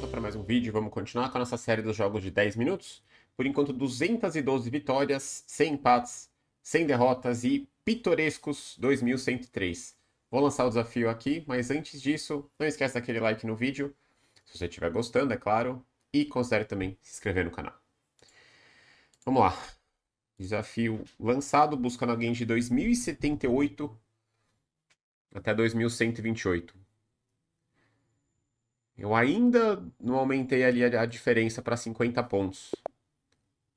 volta para mais um vídeo. Vamos continuar com a nossa série dos jogos de 10 minutos. Por enquanto, 212 vitórias, 100 empates, 100 derrotas e pitorescos 2103. Vou lançar o desafio aqui, mas antes disso, não esquece daquele like no vídeo, se você estiver gostando, é claro, e considere também se inscrever no canal. Vamos lá. Desafio lançado, buscando alguém de 2078 até 2128. Eu ainda não aumentei ali a diferença para 50 pontos.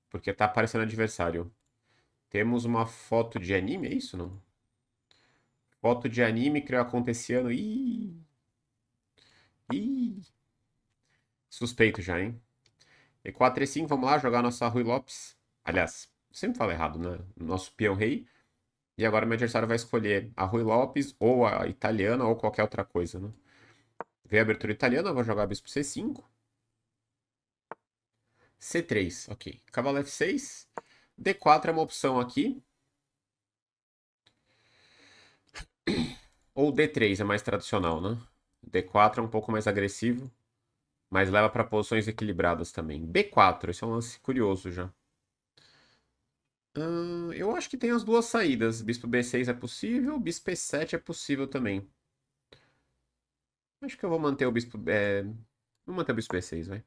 Porque tá aparecendo adversário. Temos uma foto de anime, é isso não? Foto de anime criou acontecer ano. Ih! Ih! Suspeito já, hein? E4, E5, vamos lá jogar nossa Rui Lopes. Aliás, sempre falo errado, né? Nosso peão rei. E agora meu adversário vai escolher a Rui Lopes ou a italiana ou qualquer outra coisa, né? Veio a abertura italiana, vou jogar bispo C5. C3, ok. Cavalo F6. D4 é uma opção aqui. Ou D3 é mais tradicional, né? D4 é um pouco mais agressivo, mas leva para posições equilibradas também. B4, esse é um lance curioso já. Eu acho que tem as duas saídas. Bispo B6 é possível, bispo E7 é possível também. Acho que eu vou manter o bispo... Vou manter o bispo B6, vai.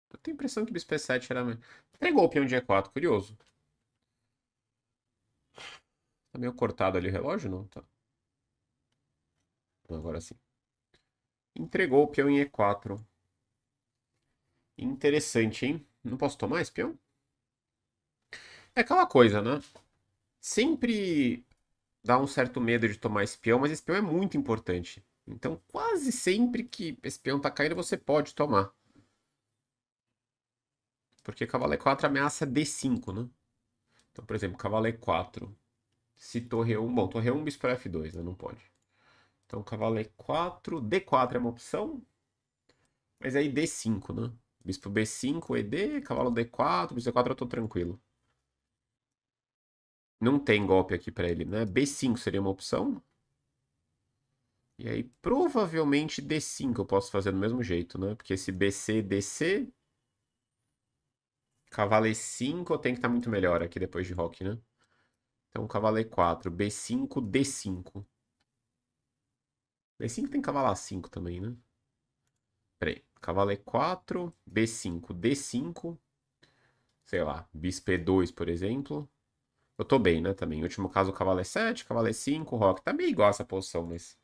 Eu tenho a impressão que o bispo E7 era... Entregou o peão de E4, curioso. Tá meio cortado ali o relógio, não? Tá. Agora sim. Entregou o peão em E4. Interessante, hein? Não posso tomar esse peão? É aquela coisa, né? Sempre dá um certo medo de tomar esse peão, mas esse peão é muito importante. Então, quase sempre que esse peão tá caindo, você pode tomar. Porque cavalo E4 ameaça D5, né? Então, por exemplo, cavalo E4. Se torre 1... Bom, torre 1, bispo para F2, né? Não pode. Então, cavalo E4. D4 é uma opção. Mas aí D5, né? Bispo B5, ED, cavalo D4. Bispo D4 eu tô tranquilo. Não tem golpe aqui pra ele, né? B5 seria uma opção. E aí, provavelmente D5 eu posso fazer do mesmo jeito, né? Porque esse BC, DC... Cavalo E5 eu tenho que estar muito melhor aqui depois de roque, né? Então, cavalo E4, B5, D5. B5 tem cavalo A5 também, né? Peraí. Cavalo E4, B5, D5. Sei lá, bispo E2, por exemplo. Eu tô bem, né, também. No último caso, o cavalo E7, cavalo E5, roque. Tá meio igual essa posição, mas...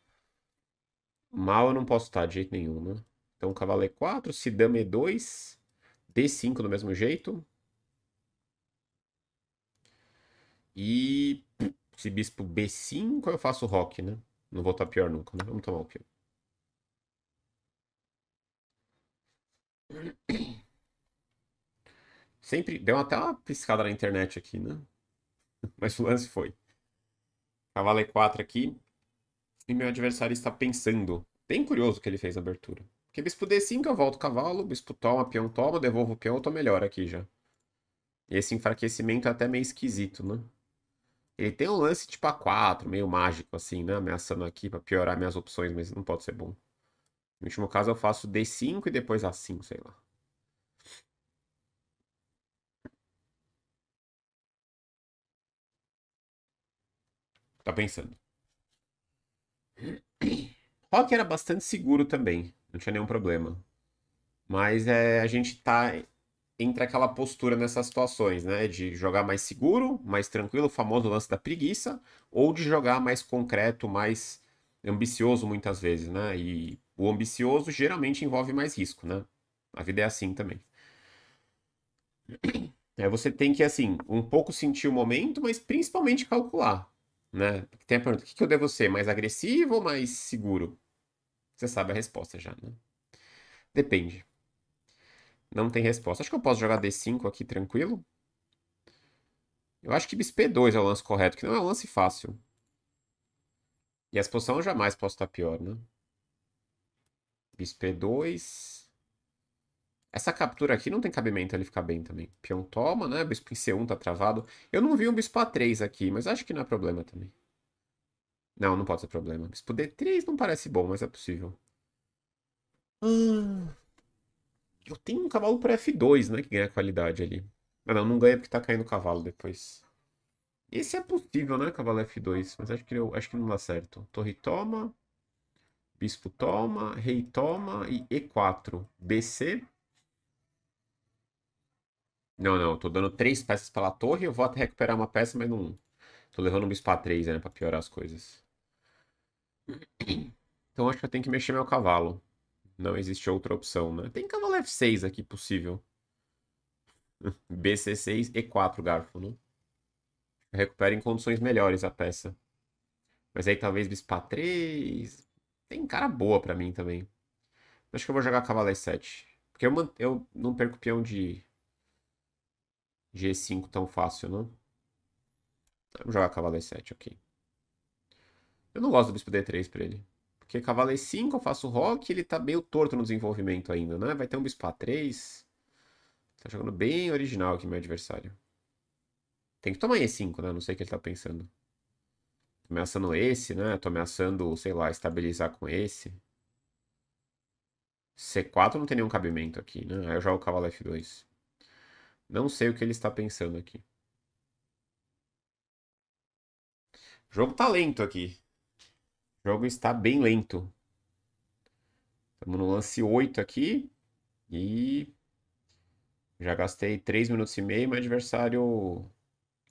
Mal eu não posso estar de jeito nenhum, né? Então, cavalo E4, se dama E2, D5 do mesmo jeito. E se bispo B5, eu faço roque, né? Não vou estar pior nunca, né? Vamos tomar o peão. Sempre deu até uma piscada na internet aqui, né? Mas o lance foi. Cavalo E4 aqui. E meu adversário está pensando. Bem curioso o que ele fez na abertura. Porque bispo D5 eu volto o cavalo, bispo toma, peão toma, devolvo o peão, eu tô melhor aqui já. E esse enfraquecimento é até meio esquisito, né? Ele tem um lance tipo A4, meio mágico assim, né? Ameaçando aqui pra piorar minhas opções, mas não pode ser bom. No último caso eu faço D5 e depois A5, sei lá. Tá pensando. Rock era bastante seguro também, não tinha nenhum problema. Mas a gente tá entre aquela postura nessas situações, né? De jogar mais seguro, mais tranquilo, o famoso lance da preguiça, ou de jogar mais concreto, mais ambicioso muitas vezes, né? E o ambicioso geralmente envolve mais risco, né? A vida é assim também. Você tem que, assim, um pouco sentir o momento, mas principalmente calcular, né? Tem a pergunta, o que que eu devo ser? Mais agressivo ou mais seguro? Você sabe a resposta já, né? Depende. Não tem resposta. Acho que eu posso jogar D5 aqui tranquilo. Eu acho que bispo P2 é o lance correto, que não é um lance fácil. E essa posição eu jamais posso estar pior, né? Bispo E2. Essa captura aqui não tem cabimento ele ficar bem também. Peão toma, né? Bispo em C1 tá travado. Eu não vi um bispo A3 aqui, mas acho que não é problema também. Não, não pode ser problema. Bispo D3 não parece bom, mas é possível. Ah, eu tenho um cavalo para F2, né? Que ganha qualidade ali. Ah, não, não ganha porque tá caindo o cavalo depois. Esse é possível, né? Cavalo F2. Mas acho que não dá certo. Torre toma. Bispo toma. Rei toma. E E4. BC. Não, não. Tô dando 3 peças pela torre. Eu vou até recuperar uma peça, mas não. Tô levando um bispo A3, né? Pra piorar as coisas. Então acho que eu tenho que mexer meu cavalo. Não existe outra opção, né? Tem cavalo F6 aqui possível. BC6, E4 garfo, né? Recupera em condições melhores a peça. Mas aí talvez bispo A3. Tem cara boa pra mim também. Acho que eu vou jogar cavalo E7. Porque eu não perco peão de G5 tão fácil, não. Vamos jogar cavalo E7, ok. Eu não gosto do bispo D3 pra ele. Porque cavalo E5 eu faço roque e ele tá meio torto no desenvolvimento ainda, né? Vai ter um bispo A3. Tá jogando bem original aqui meu adversário. Tem que tomar E5, né? Não sei o que ele tá pensando. Tô ameaçando esse, né? Tô ameaçando, sei lá, estabilizar com esse. C4 não tem nenhum cabimento aqui, né? Aí eu jogo o cavalo F2. Não sei o que ele está pensando aqui. O jogo tá lento aqui. O jogo está bem lento. Estamos no lance 8 aqui. E já gastei 3 minutos e meio. Meu adversário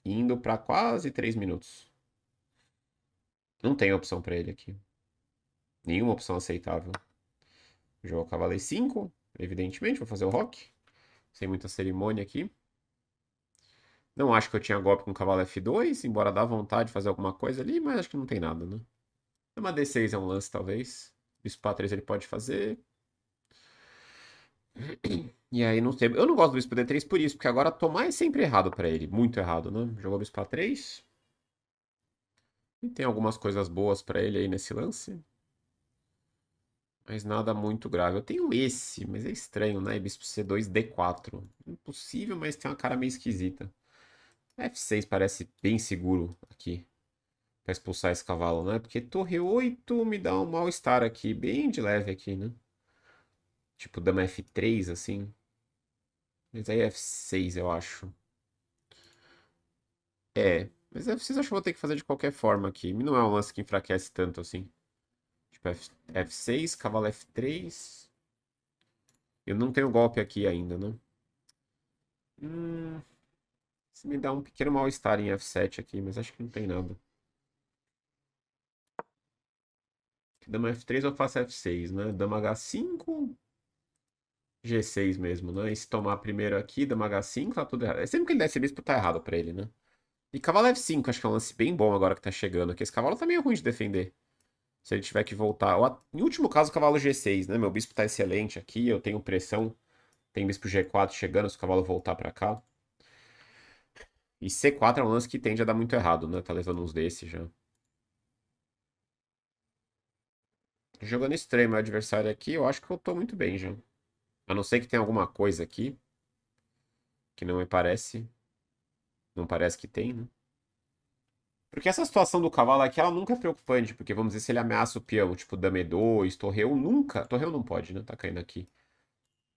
indo para quase 3 minutos. Não tem opção para ele aqui. Nenhuma opção aceitável. Jogo cavalo E5. Evidentemente, vou fazer o roque. Sem muita cerimônia aqui. Não acho que eu tinha golpe com cavalo F2, embora dá vontade de fazer alguma coisa ali, mas acho que não tem nada, né? Uma D6 é um lance, talvez. Bispo A3 ele pode fazer. E aí, não sei. Eu não gosto do Bispo D3 por isso, porque agora tomar é sempre errado pra ele. Muito errado, né? Jogou Bispo A3. E tem algumas coisas boas pra ele aí nesse lance. Mas nada muito grave. Eu tenho esse, mas é estranho, né? Bispo C2, D4. Impossível, mas tem uma cara meio esquisita. F6 parece bem seguro aqui. Pra expulsar esse cavalo, né? Porque torre 8 me dá um mal-estar aqui. Bem de leve aqui, né? Tipo dama F3, assim. Mas aí F6, eu acho. É, mas F6 eu acho que eu vou ter que fazer de qualquer forma aqui. Não é um lance que enfraquece tanto assim. Tipo, F6, cavalo F3. Eu não tenho golpe aqui ainda, né? Hum, isso me dá um pequeno mal-estar em F7 aqui, mas acho que não tem nada. Dama F3 eu faço F6, né? Dama H5, G6 mesmo, né? E se tomar primeiro aqui, dama H5, tá tudo errado. É sempre que ele desce bispo, tá errado pra ele, né? E cavalo F5, acho que é um lance bem bom agora que tá chegando. Porque esse cavalo tá meio ruim de defender. Se ele tiver que voltar. Em último caso, o cavalo G6, né? Meu bispo tá excelente aqui, eu tenho pressão. Tem bispo G4 chegando, se o cavalo voltar pra cá. E C4 é um lance que tende a dar muito errado, né? Tá levando uns desses já. Jogando estranho meu adversário aqui, eu acho que eu tô muito bem já. A não ser que tenha alguma coisa aqui que não me parece. Não parece que tem, né? Porque essa situação do cavalo aqui, ela nunca é preocupante. Porque vamos dizer, se ele ameaça o peão, tipo dama E2, torreu, nunca. Torreu não pode, né? Tá caindo aqui.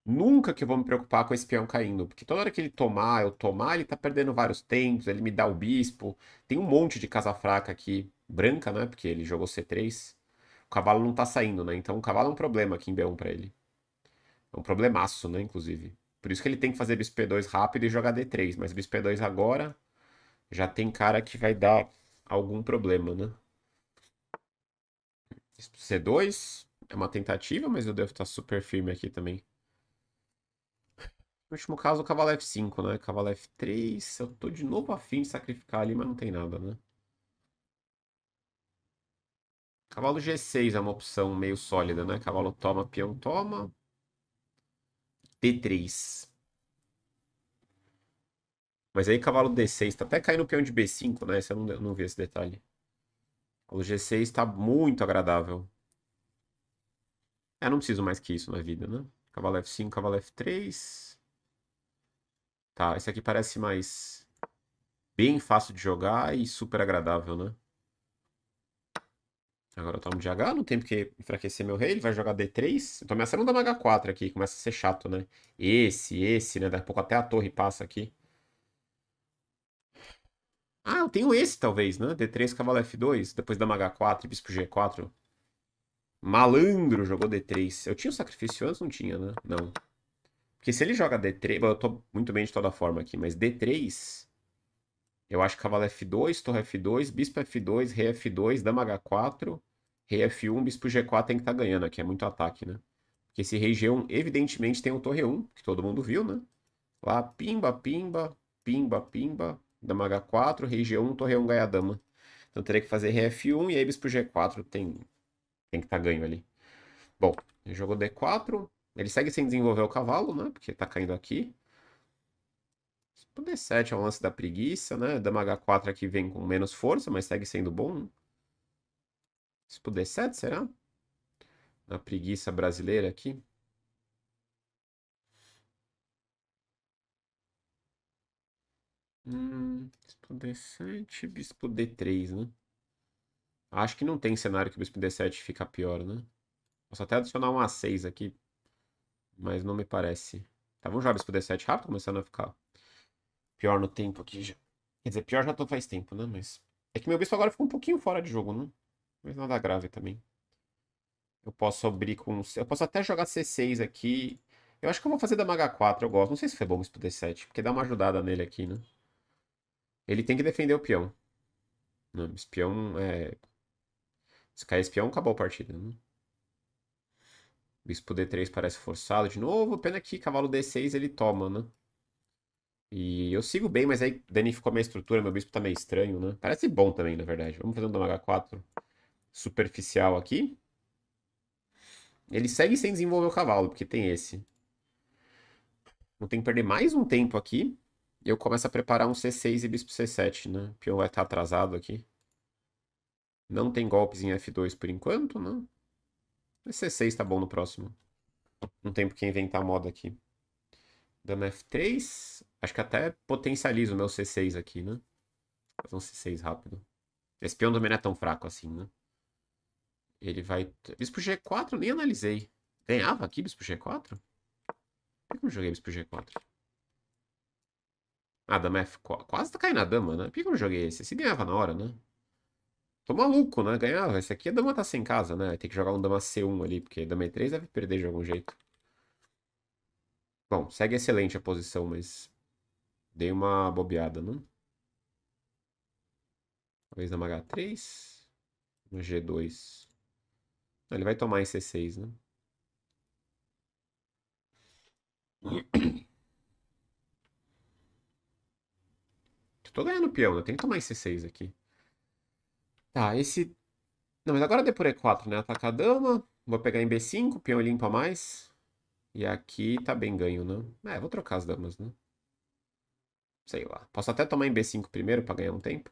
Nunca que eu vou me preocupar com esse peão caindo. Porque toda hora que ele tomar, eu tomar, ele tá perdendo vários tempos, ele me dá o bispo. Tem um monte de casa fraca aqui, branca, né? Porque ele jogou C3. O cavalo não tá saindo, né? Então o cavalo é um problema aqui em B1 pra ele. É um problemaço, né? Inclusive. Por isso que ele tem que fazer bispo P2 rápido e jogar D3. Mas bispo P2 agora já tem cara que vai dar algum problema, né? Bispo C2 é uma tentativa, mas eu devo estar super firme aqui também. No último caso, o cavalo F5, né? Cavalo F3. Eu tô de novo afim de sacrificar ali, mas não tem nada, né? Cavalo G6 é uma opção meio sólida, né? Cavalo toma, peão toma. D3. Mas aí cavalo D6. Tá até caindo o peão de B5, né? Esse eu não vi esse detalhe. O G6 tá muito agradável. É, não preciso mais que isso na vida, né? Cavalo F5, cavalo F3. Tá, esse aqui parece mais bem fácil de jogar e super agradável, né? Agora eu tomo de H, não tem porque enfraquecer meu rei, ele vai jogar D3. Eu tô ameaçando dar H4 aqui, começa a ser chato, né? Esse, né? Daqui a pouco até a torre passa aqui. Ah, eu tenho esse talvez, né? D3, cavalo F2, depois dama H4 e bispo G4. Malandro jogou D3. Eu tinha o sacrifício antes? Não tinha, né? Não. Porque se ele joga D3. Bom, eu tô muito bem de toda forma aqui, mas D3. Eu acho que cavalo F2, torre F2, bispo F2, rei F2, dama H4, rei F1, bispo G4 tem que estar ganhando aqui. É muito ataque, né? Porque esse rei G1, evidentemente, tem o torre 1, que todo mundo viu, né? Lá, pimba, pimba, pimba, pimba, dama H4, rei G1, torre 1 ganha a dama. Então teria que fazer rei F1 e aí bispo G4 tem que estar ganho ali. Bom, ele jogou D4. Ele segue sem desenvolver o cavalo, né? Porque tá caindo aqui. Bispo D7 é o lance da preguiça, né? Dama H4 aqui vem com menos força, mas segue sendo bom. Bispo D7, será? Na preguiça brasileira aqui. Bispo D7, bispo D3, né? Acho que não tem cenário que o bispo D7 fica pior, né? Posso até adicionar um A6 aqui, mas não me parece. Tá, vamos jogar bispo D7 rápido, começando a ficar pior no tempo aqui já. Quer dizer, pior já tô faz tempo, né? Mas. É que meu bispo agora ficou um pouquinho fora de jogo, né? Mas nada grave também. Eu posso abrir com. Eu posso até jogar C6 aqui. Eu acho que eu vou fazer dama H4, eu gosto. Não sei se foi bom bispo D7, porque dá uma ajudada nele aqui, né? Ele tem que defender o peão. Não, esse peão é. Se cair esse peão, acabou a partida, né? Bispo D3 parece forçado de novo. Pena que cavalo D6 ele toma, né? E eu sigo bem, mas aí danificou a minha estrutura. Meu bispo tá meio estranho, né? Parece bom também, na verdade. Vamos fazer um dama H4 superficial aqui. Ele segue sem desenvolver o cavalo, porque tem esse. Não tem que perder mais um tempo aqui. Eu começo a preparar um C6 e bispo C7, né? O peão vai estar atrasado aqui. Não tem golpes em F2 por enquanto, né? Mas C6 tá bom no próximo. Não tem por que inventar moda aqui. Dama F3. Acho que até potencializa o meu C6 aqui, né? Fazer um C6 rápido. Esse peão também não é tão fraco assim, né? Ele vai. Bispo G4, nem analisei. Ganhava aqui Bispo G4? Por que eu não joguei Bispo G4? Ah, dama F4. Quase tá caindo a dama, né? Por que eu não joguei esse? Esse ganhava na hora, né? Tô maluco, né? Ganhava. Esse aqui a dama tá sem casa, né? Tem que jogar um dama C1 ali, porque dama E3 deve perder de algum jeito. Bom, segue excelente a posição, mas dei uma bobeada, não? Talvez dama H3. Uma G2. Não, ele vai tomar em C6, né? Tô ganhando peão, né? Tem que tomar em C6 aqui. Tá, esse. Não, mas agora deu por E4, né? Atacar a dama. Vou pegar em B5, peão limpa mais. E aqui tá bem ganho, né? É, vou trocar as damas, né? Sei lá. Posso até tomar em B5 primeiro pra ganhar um tempo.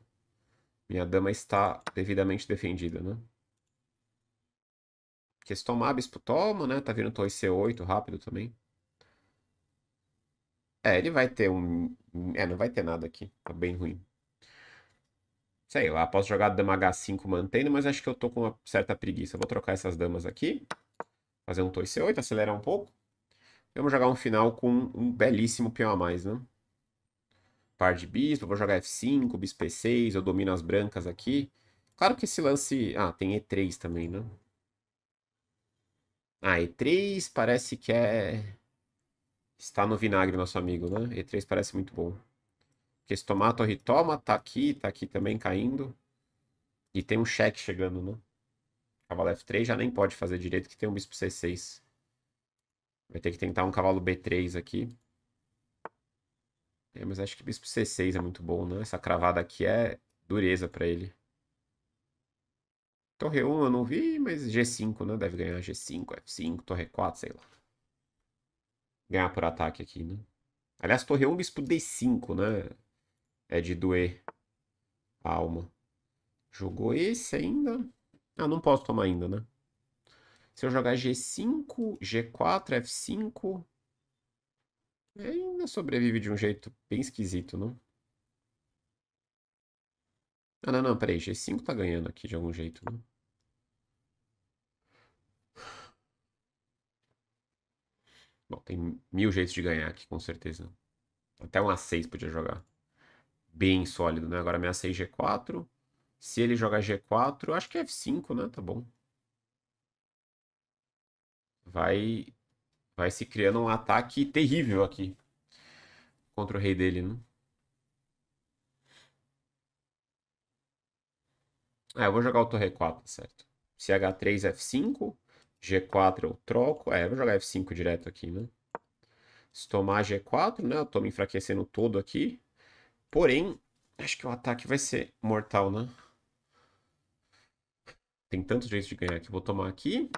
Minha dama está devidamente defendida, né? Porque se tomar, bispo toma, né? Tá vindo torre C8 rápido também. É, ele vai ter um. É, não vai ter nada aqui. Tá bem ruim. Sei lá, posso jogar dama H5 mantendo, mas acho que eu tô com uma certa preguiça. Vou trocar essas damas aqui. Fazer um torre C8, acelerar um pouco. Vamos jogar um final com um belíssimo peão a mais, né? Par de bispo, vou jogar F5, bispo E6, eu domino as brancas aqui. Claro que esse lance. Ah, tem E3 também, né? Ah, E3 parece que é. Está no vinagre, nosso amigo, né? E3 parece muito bom. Porque se tomar a torre toma, tá aqui também caindo. E tem um cheque chegando, né? Cavalo F3 já nem pode fazer direito, que tem um bispo C6. Vai ter que tentar um cavalo B3 aqui. É, mas acho que bispo C6 é muito bom, né? Essa cravada aqui é dureza pra ele. Torre 1 eu não vi, mas G5, né? Deve ganhar G5, F5, Torre 4, sei lá. Ganhar por ataque aqui, né? Aliás, Torre 1, bispo D5, né? É de doer a alma. Jogou esse ainda? Ah, não posso tomar ainda, né? Se eu jogar G5, G4, F5, ainda sobrevive de um jeito bem esquisito, não? Ah, não, peraí. G5 tá ganhando aqui de algum jeito, né? Bom, tem mil jeitos de ganhar aqui, com certeza. Até um A6 podia jogar. Bem sólido, né? Agora minha 6 G4. Se ele jogar G4, acho que é F5, né? Tá bom. Vai, vai se criando um ataque terrível aqui contra o rei dele, né? Ah, eu vou jogar o torre E4, certo? Se H3, F5. G4 eu troco. É, eu vou jogar F5 direto aqui, né? Se tomar G4, né? Eu tô me enfraquecendo todo aqui. Porém, acho que o ataque vai ser mortal, né? Tem tantos jeitos de ganhar que eu vou tomar aqui.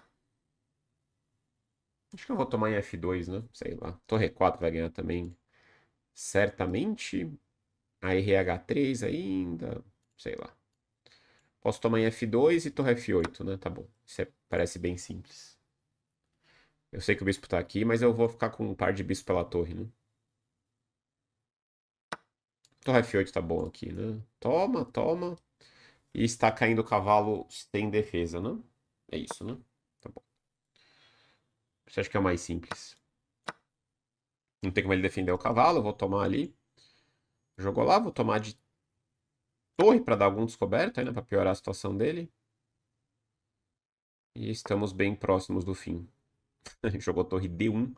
Acho que eu vou tomar em F2, né? Sei lá. Torre E4 vai ganhar também, certamente. A RH3 ainda. Sei lá. Posso tomar em F2 e torre F8, né? Tá bom. Parece bem simples. Eu sei que o bispo tá aqui, mas eu vou ficar com um par de bispos pela torre, né? Torre F8 tá bom aqui, né? Toma, toma. E está caindo o cavalo sem defesa, né? É isso, né? Tá bom. Você acha que é o mais simples? Não tem como ele defender o cavalo, eu vou tomar ali. Jogou lá, vou tomar de torre para dar algum descoberto, aí, né? Pra piorar a situação dele. E estamos bem próximos do fim. Jogou torre D1.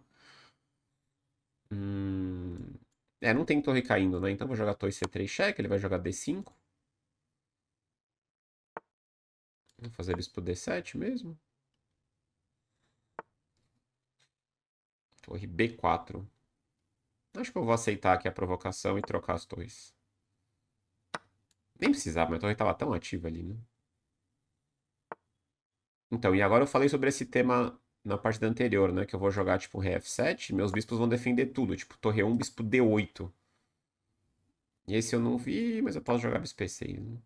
Hum... É, não tem torre caindo, né? Então vou jogar torre C3 cheque, ele vai jogar D5. Vou fazer bispo D7 mesmo. Torre B4. Acho que eu vou aceitar aqui a provocação e trocar as torres. Nem precisava, mas a torre estava tão ativa ali, né? Então, e agora eu falei sobre esse tema na parte da anterior, né? Que eu vou jogar tipo um rei F7, meus bispos vão defender tudo, tipo torre 1, bispo D8. E esse eu não vi, mas eu posso jogar bispo E6, né?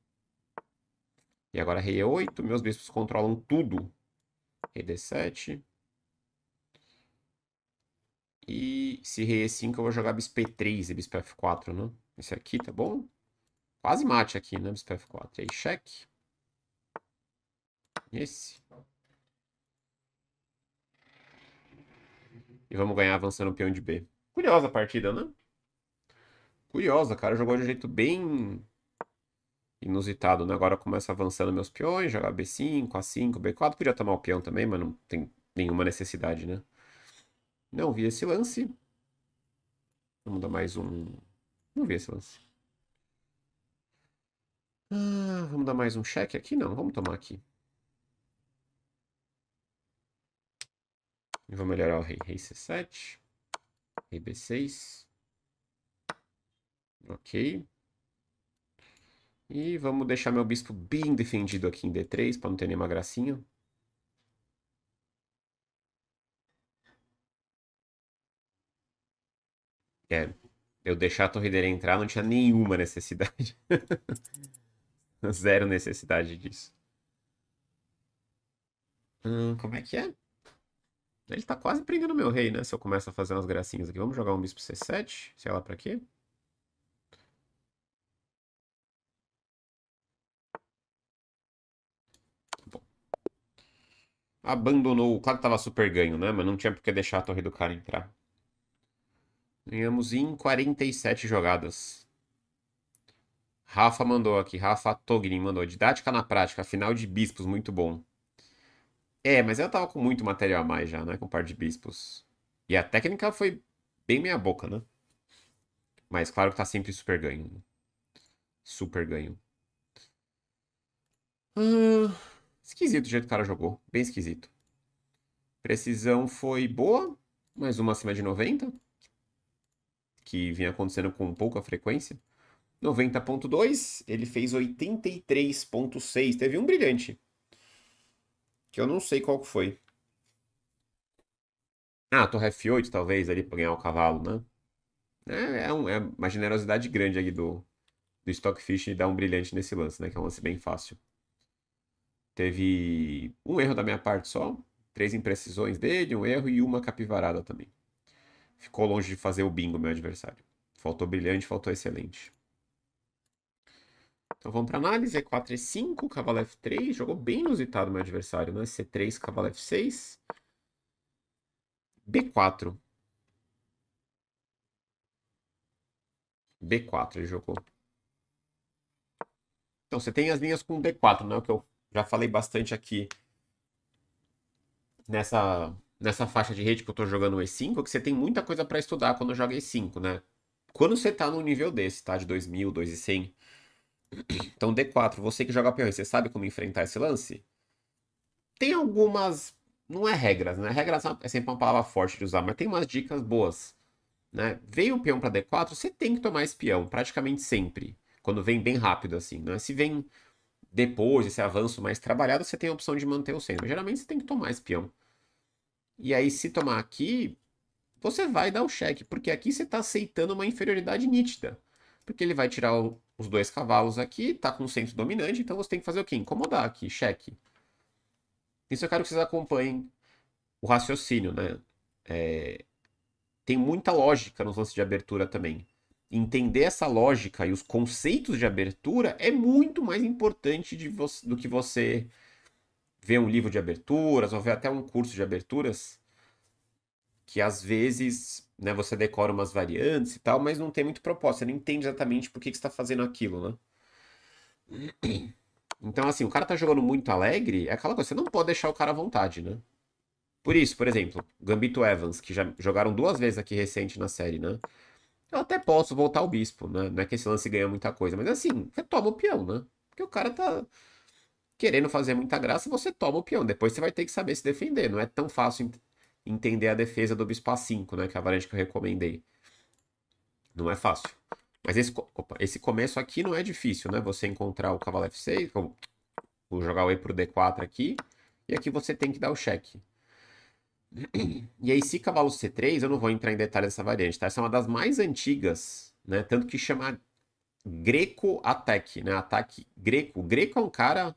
E agora rei E8, meus bispos controlam tudo. Rei D7. E se rei E5 eu vou jogar bispo E3 e bispo F4, né? Esse aqui, tá bom? Quase mate aqui, né? Bispo F4. Aí cheque. Esse. E vamos ganhar avançando o peão de B. Curiosa a partida, né? Curiosa, cara. Jogou de um jeito bem inusitado, né? Agora começa avançando meus peões, jogar B5, A5, B4. Podia tomar o peão também, mas não tem nenhuma necessidade, né? Não vi esse lance. Vamos dar mais um. Não vi esse lance. Vamos dar mais um cheque aqui? Não, vamos tomar aqui. E vou melhorar o rei. Rei C7. Rei B6. Ok. E vamos deixar meu bispo bem defendido aqui em D3, para não ter nenhuma gracinha. É, eu deixar a torre dele entrar não tinha nenhuma necessidade. Zero necessidade disso. Como é que é? Ele tá quase prendendo meu rei, né? Se eu começo a fazer umas gracinhas aqui. Vamos jogar um bispo C7. Sei lá pra quê. Bom. Abandonou. Claro que tava super ganho, né? Mas não tinha por que deixar a torre do cara entrar. Ganhamos em 47 jogadas. Rafa mandou aqui. Rafa Tognin mandou. Didática na prática. Final de bispos. Muito bom. É, mas eu tava com muito material a mais já, né? Com par de bispos. E a técnica foi bem meia boca, né? Mas claro que tá sempre super ganho. Super ganho. Ah, esquisito o jeito que o cara jogou. Bem esquisito. Precisão foi boa. Mais uma acima de 90. Que vinha acontecendo com pouca frequência. 90,2. Ele fez 83,6. Teve um brilhante. Que eu não sei qual que foi. Ah, torre F8 talvez ali pra ganhar o cavalo, né? É uma generosidade grande aí do Stockfish dar um brilhante nesse lance, né? Que é um lance bem fácil. Teve um erro da minha parte só, três imprecisões dele, um erro e uma capivarada também. Ficou longe de fazer o bingo, meu adversário. Faltou brilhante, faltou excelente. Então vamos para análise. E4, E5, cavalo F3. Jogou bem inusitado meu adversário, né? C3, cavalo F6. B4. B4 ele jogou. Então, você tem as linhas com B4, né? O que eu já falei bastante aqui nessa faixa de rede que eu tô jogando o E5, que você tem muita coisa para estudar quando joga E5, né? Quando você tá num nível desse, tá? De 2000, 2100. Então, D4, você que joga peões, você sabe como enfrentar esse lance? Tem algumas. Não é regras, né? Regras é sempre uma palavra forte de usar, mas tem umas dicas boas, né? Veio o peão para D4, você tem que tomar esse peão, praticamente sempre. Quando vem bem rápido, assim, né? Se vem depois, esse avanço mais trabalhado, você tem a opção de manter o centro. Mas geralmente você tem que tomar esse peão. E aí, se tomar aqui, você vai dar o cheque, porque aqui você está aceitando uma inferioridade nítida. Porque ele vai tirar os dois cavalos aqui, tá com o centro dominante, então você tem que fazer o quê? Incomodar aqui, cheque. Isso eu quero que vocês acompanhem o raciocínio, né? Tem muita lógica nos lances de abertura também. Entender essa lógica e os conceitos de abertura é muito mais importante do que você ver um livro de aberturas ou ver até um curso de aberturas, que às vezes, né, você decora umas variantes e tal, mas não tem muito propósito. Você não entende exatamente por que você está fazendo aquilo, né? Então, assim, o cara tá jogando muito alegre, é aquela coisa, você não pode deixar o cara à vontade, né? Por isso, por exemplo, Gambito Evans, que já jogaram duas vezes aqui recente na série, né? Eu até posso voltar ao bispo, né? Não é que esse lance ganha muita coisa, mas assim, você toma o peão, né? Porque o cara tá querendo fazer muita graça, você toma o peão. Depois você vai ter que saber se defender. Não é tão fácil entender a defesa do bispo A5, né? Que é a variante que eu recomendei. Não é fácil. Mas esse começo aqui não é difícil, né? Você encontrar o cavalo F6, vou jogar o E pro D4 aqui, e aqui você tem que dar o cheque. E aí, se cavalo C3, eu não vou entrar em detalhes dessa variante, tá? Essa é uma das mais antigas, né? Tanto que chama Greco Attack, né? Ataque Greco. O Greco é um cara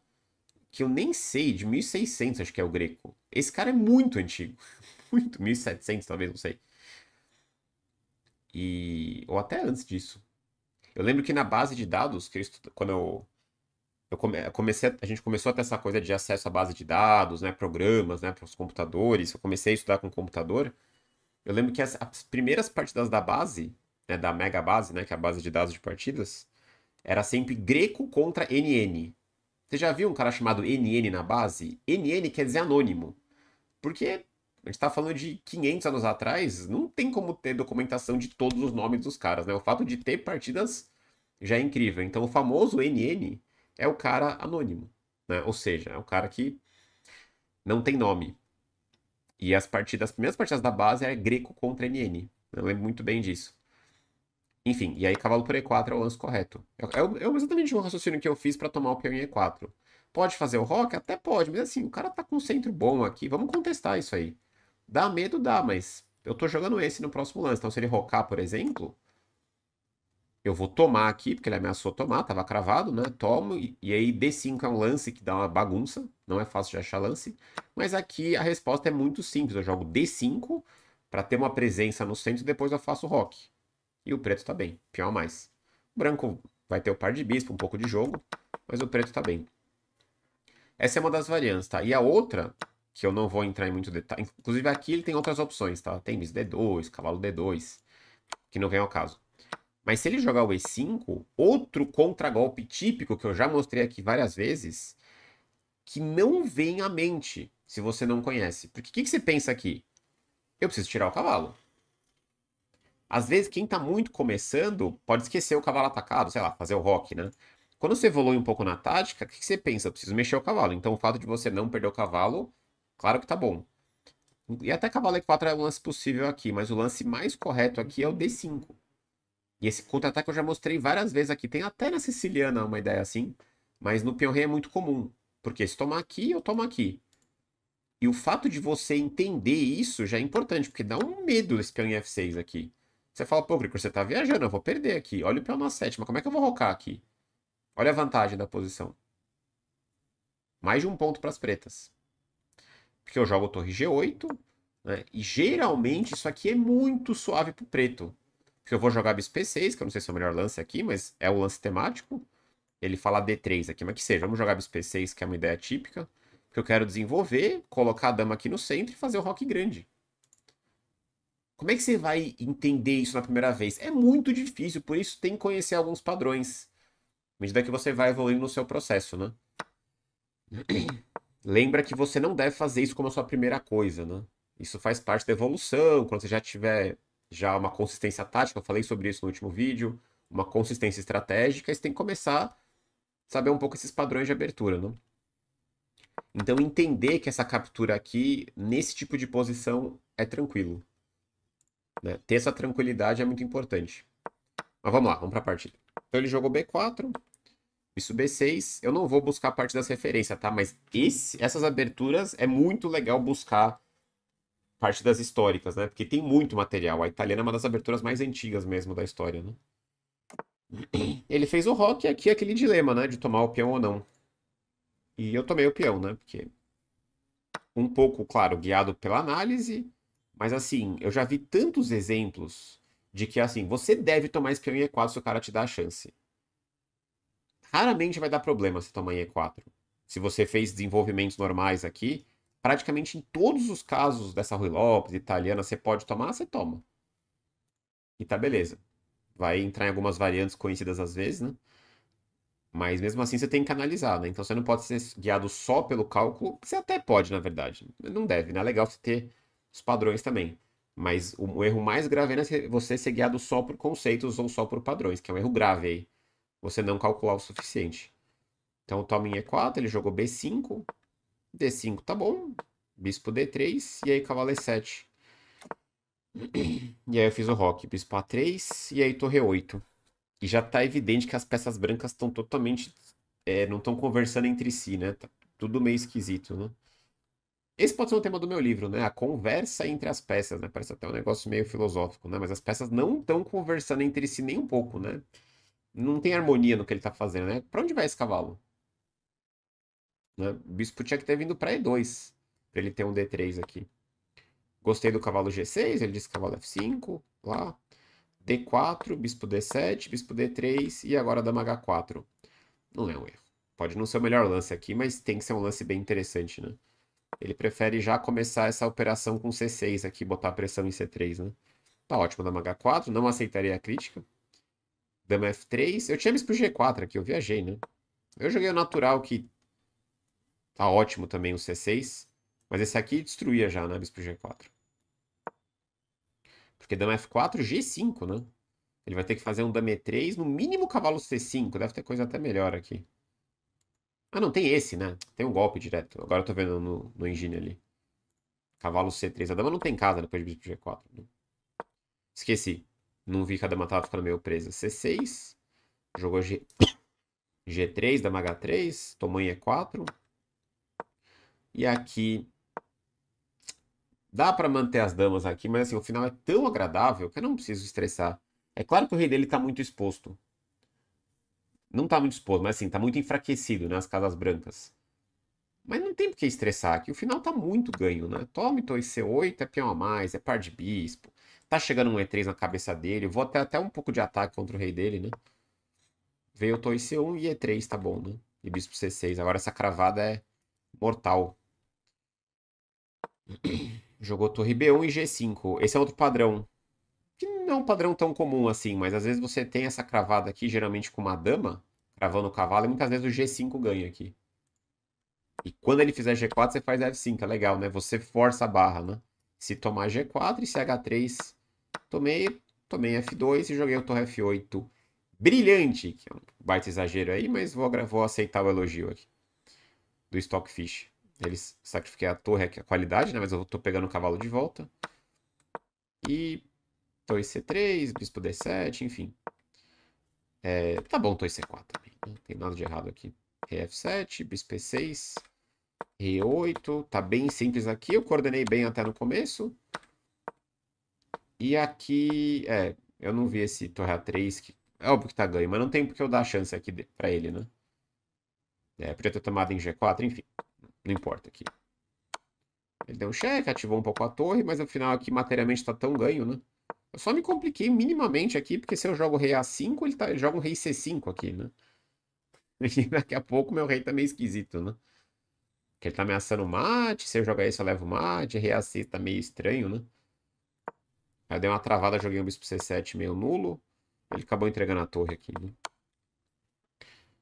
que eu nem sei, de 1600 acho que é o Greco. Esse cara é muito antigo. Muito, 1700 talvez, não sei. Ou até antes disso. Eu lembro que na base de dados, quando a gente começou a ter essa coisa de acesso à base de dados, né, programas, né, para os computadores, eu comecei a estudar com computador. Eu lembro que as primeiras partidas da base, né, da mega base, né, que é a base de dados de partidas, era sempre Greco contra NN. Você já viu um cara chamado NN na base? NN quer dizer anônimo. Porque a gente tá falando de 500 anos atrás, não tem como ter documentação de todos os nomes dos caras, né? O fato de ter partidas já é incrível. Então, o famoso NN é o cara anônimo, né? Ou seja, é o cara que não tem nome. E as primeiras partidas da base é Greco contra NN. Eu lembro muito bem disso. Enfim, e aí cavalo por E4 é o lance correto. É exatamente o raciocínio que eu fiz para tomar o peão em E4. Pode fazer o rock? Até pode, mas assim, o cara tá com um centro bom aqui, vamos contestar isso aí. Dá medo? Dá, mas eu tô jogando esse no próximo lance. Então, se ele rocar, por exemplo, eu vou tomar aqui, porque ele ameaçou tomar, tava cravado, né? Tomo, e aí D5 é um lance que dá uma bagunça, não é fácil de achar lance. Mas aqui a resposta é muito simples. Eu jogo D5 para ter uma presença no centro e depois eu faço rock. E o preto tá bem, peão a mais. O branco vai ter o par de bispo, um pouco de jogo, mas o preto tá bem. Essa é uma das variantes, tá? E a outra, que eu não vou entrar em muito detalhe, inclusive aqui ele tem outras opções, tá? Tem bis D2, cavalo D2, que não vem ao caso. Mas se ele jogar o E5, outro contragolpe típico que eu já mostrei aqui várias vezes, que não vem à mente se você não conhece. Porque o que você pensa aqui? Eu preciso tirar o cavalo. Às vezes, quem tá muito começando pode esquecer o cavalo atacado, sei lá, fazer o rock, né? Quando você evolui um pouco na tática, o que você pensa? Eu preciso mexer o cavalo. Então, o fato de você não perder o cavalo, claro que tá bom. E até cavalo E4 é um lance possível aqui, mas o lance mais correto aqui é o D5. E esse contra-ataque eu já mostrei várias vezes aqui. Tem até na siciliana uma ideia assim, mas no peão rei é muito comum. Porque se tomar aqui, eu tomo aqui. E o fato de você entender isso já é importante, porque dá um medo esse peão em F6 aqui. Você fala, pô, Grigor, você tá viajando, eu vou perder aqui. Olha o peão na sétima, como é que eu vou rocar aqui? Olha a vantagem da posição. Mais de um ponto para as pretas. Porque eu jogo torre G8, né? E geralmente isso aqui é muito suave pro preto. Porque eu vou jogar bispo P6, que eu não sei se é o melhor lance aqui, mas é o lance temático. Ele fala D3 aqui, mas que seja. Vamos jogar bispo P6, que é uma ideia típica. Que eu quero desenvolver, colocar a dama aqui no centro e fazer o rock grande. como é que você vai entender isso na primeira vez? É muito difícil, por isso tem que conhecer alguns padrões. À medida que você vai evoluindo no seu processo, né? Lembra que você não deve fazer isso como a sua primeira coisa, né? Isso faz parte da evolução, quando você já tiver já uma consistência tática, eu falei sobre isso no último vídeo, uma consistência estratégica, você tem que começar a saber um pouco esses padrões de abertura, né? Então entender que essa captura aqui, nesse tipo de posição, é tranquilo, né? Ter essa tranquilidade é muito importante. Mas vamos lá, vamos para a partida. Então ele jogou B4, isso B6. Eu não vou buscar a parte das referências, tá? Mas essas aberturas é muito legal buscar partidas históricas, né? Porque tem muito material. A italiana é uma das aberturas mais antigas mesmo da história, né? Ele fez o rock e aqui é aquele dilema, né? De tomar o peão ou não. E eu tomei o peão, né? Porque um pouco, claro, guiado pela análise, mas assim, eu já vi tantos exemplos de que, assim, você deve tomar esse peão em E4 se o cara te dá a chance. Raramente vai dar problema se tomar em E4. Se você fez desenvolvimentos normais aqui, praticamente em todos os casos dessa Rui Lopes, italiana, você pode tomar, você toma. E tá beleza. Vai entrar em algumas variantes conhecidas às vezes, né? Mas mesmo assim você tem que analisar, né? Então você não pode ser guiado só pelo cálculo. Você até pode, na verdade. Não deve, né? É legal você ter os padrões também. Mas o erro mais grave é você ser guiado só por conceitos ou só por padrões, que é um erro grave aí. Você não calcular o suficiente. Então toma em E4, ele jogou B5. D5 tá bom. Bispo D3. E aí cavalo E7. E aí eu fiz o roque. Bispo A3. E aí torre 8. E já tá evidente que as peças brancas estão totalmente. Não estão conversando entre si, né? Tá tudo meio esquisito, né? Esse pode ser um tema do meu livro, né? A conversa entre as peças, né? Parece até um negócio meio filosófico, né? Mas as peças não estão conversando entre si nem um pouco, né? Não tem harmonia no que ele tá fazendo, né? Pra onde vai esse cavalo? Né? O bispo tinha que ter vindo pra E2, pra ele ter um D3 aqui. Gostei do cavalo G6, ele disse cavalo F5, lá. D4, bispo D7, bispo D3 e agora dama H4. Não é um erro. Pode não ser o melhor lance aqui, mas tem que ser um lance bem interessante, né? Ele prefere já começar essa operação com C6 aqui, botar pressão em C3, né? Tá ótimo, dama H4, não aceitaria a crítica. Dama F3, eu tinha bispo G4 aqui, eu viajei, né? Eu joguei o natural que tá ótimo também o C6, mas esse aqui destruía já, né, bispo G4. Porque dama F4, G5, né? Ele vai ter que fazer um dama E3, no mínimo cavalo C5, deve ter coisa até melhor aqui. Ah, não, tem esse, né? Tem um golpe direto. Agora eu tô vendo no engine ali. Cavalo C3. A dama não tem casa depois de bispo G4. Né? Esqueci. Não vi que a dama tava ficando meio presa. C6. Jogou G3, dama H3. Tomou em E4. E aqui. Dá pra manter as damas aqui, mas assim, o final é tão agradável que eu não preciso estressar. É claro que o rei dele tá muito exposto. Não tá muito exposto, mas assim, tá muito enfraquecido, né? As casas brancas. Mas não tem por que estressar aqui. O final tá muito ganho, né? Tome torre C8, é peão a mais, é par de bispo. Tá chegando um E3 na cabeça dele. Vou até um pouco de ataque contra o rei dele, né? Veio torre C1 e E3, tá bom, né? E bispo C6. Agora essa cravada é mortal. Jogou torre B1 e G5. Esse é outro padrão. Que não é um padrão tão comum assim, mas às vezes você tem essa cravada aqui, geralmente com uma dama, cravando o cavalo, e muitas vezes o G5 ganha aqui. E quando ele fizer G4, você faz F5, é legal, né? Você força a barra, né? Se tomar G4 e se H3, tomei F2 e joguei o torre F8. Brilhante, que é um baita exagero aí, mas vou aceitar o elogio aqui do Stockfish. Eles sacrifiquei a torre aqui, a qualidade, né? Mas eu tô pegando o cavalo de volta. E torre C3, bispo D7, enfim. Tá bom, torre C4 também. Não tem nada de errado aqui. Rei F7, bispo E6. E8, tá bem simples aqui, eu coordenei bem até no começo. E aqui, eu não vi esse torre A3, que é óbvio que tá ganho, mas não tem porque eu dar chance aqui pra ele, né? Podia ter tomado em G4, enfim, não importa aqui. Ele deu um cheque, ativou um pouco a torre, mas no final aqui materialmente tá tão ganho, né? Eu só me compliquei minimamente aqui, porque se eu jogo rei A5, ele joga um rei C5 aqui, né? E daqui a pouco meu rei tá meio esquisito, né? Porque ele tá ameaçando mate, se eu jogar isso eu levo mate, rei A6 tá meio estranho, né? Aí deu uma travada, joguei um bispo C7 meio nulo. Ele acabou entregando a torre aqui, né?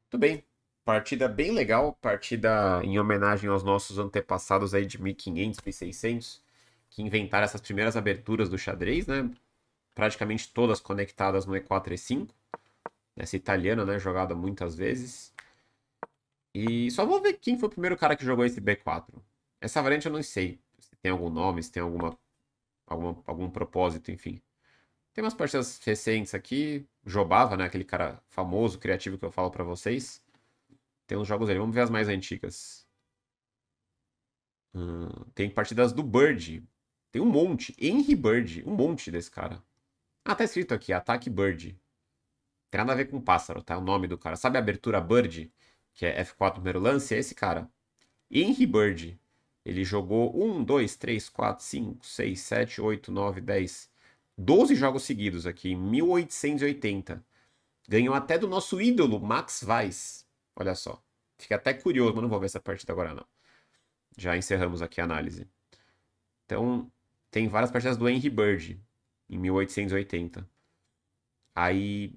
Tudo bem. Partida bem legal. Partida em homenagem aos nossos antepassados aí de 1500, 1600, que inventaram essas primeiras aberturas do xadrez, né? Praticamente todas conectadas no E4 e E5. Essa italiana, né? Jogada muitas vezes. E só vou ver quem foi o primeiro cara que jogou esse B4. Essa variante eu não sei se tem algum nome, se tem algum propósito, enfim. Tem umas partidas recentes aqui. Jobava, né? Aquele cara famoso, criativo que eu falo pra vocês. Tem uns jogos ali. Vamos ver as mais antigas. Tem partidas do Bird. Tem um monte. Henry Bird. Um monte desse cara. Ah, tá escrito aqui. Ataque Bird. Tem nada a ver com pássaro, tá? O nome do cara. Sabe a abertura Bird? Que é F4 primeiro lance? É esse cara. Henry Bird. Ele jogou 1, 2, 3, 4, 5, 6, 7, 8, 9, 10. 12 jogos seguidos aqui, em 1880. Ganhou até do nosso ídolo, Max Weiss. Olha só. Fiquei até curioso, mas não vou ver essa partida agora não. Já encerramos aqui a análise. Então, tem várias partidas do Henry Bird, em 1880. Aí,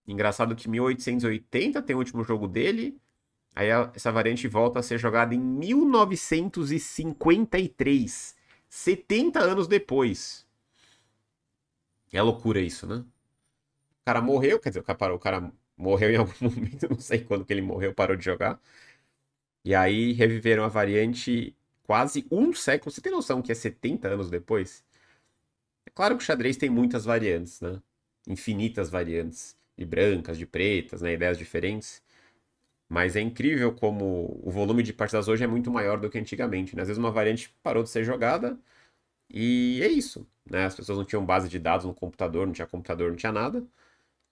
engraçado que em 1880 tem o último jogo dele. Aí essa variante volta a ser jogada em 1953, 70 anos depois. É loucura isso, né? O cara morreu, quer dizer, o cara morreu em algum momento, não sei quando que ele morreu, parou de jogar. E aí reviveram a variante quase um século. Você tem noção que é 70 anos depois? É claro que o xadrez tem muitas variantes, né? Infinitas variantes. De brancas, de pretas, né? Ideias diferentes. Mas é incrível como o volume de partidas hoje é muito maior do que antigamente, né? Às vezes uma variante parou de ser jogada e é isso, né? As pessoas não tinham base de dados no computador, não tinha computador, não tinha nada.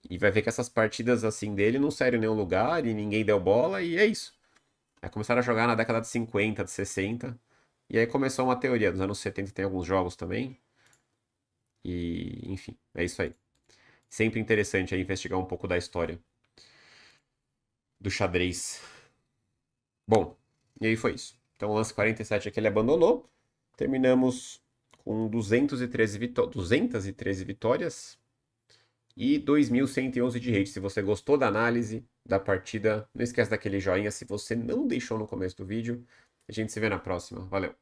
E vai ver que essas partidas assim dele não saíram em nenhum lugar e ninguém deu bola e é isso. Aí começaram a jogar na década de 50, de 60. E aí começou uma teoria. Nos anos 70 tem alguns jogos também. E, enfim, é isso aí. Sempre interessante aí investigar um pouco da história do xadrez. Bom, e aí foi isso. Então o lance 47 aqui ele abandonou. Terminamos com 213 vitórias e 2.111 de rate. Se você gostou da análise da partida, não esquece daquele joinha se você não deixou no começo do vídeo. A gente se vê na próxima. Valeu!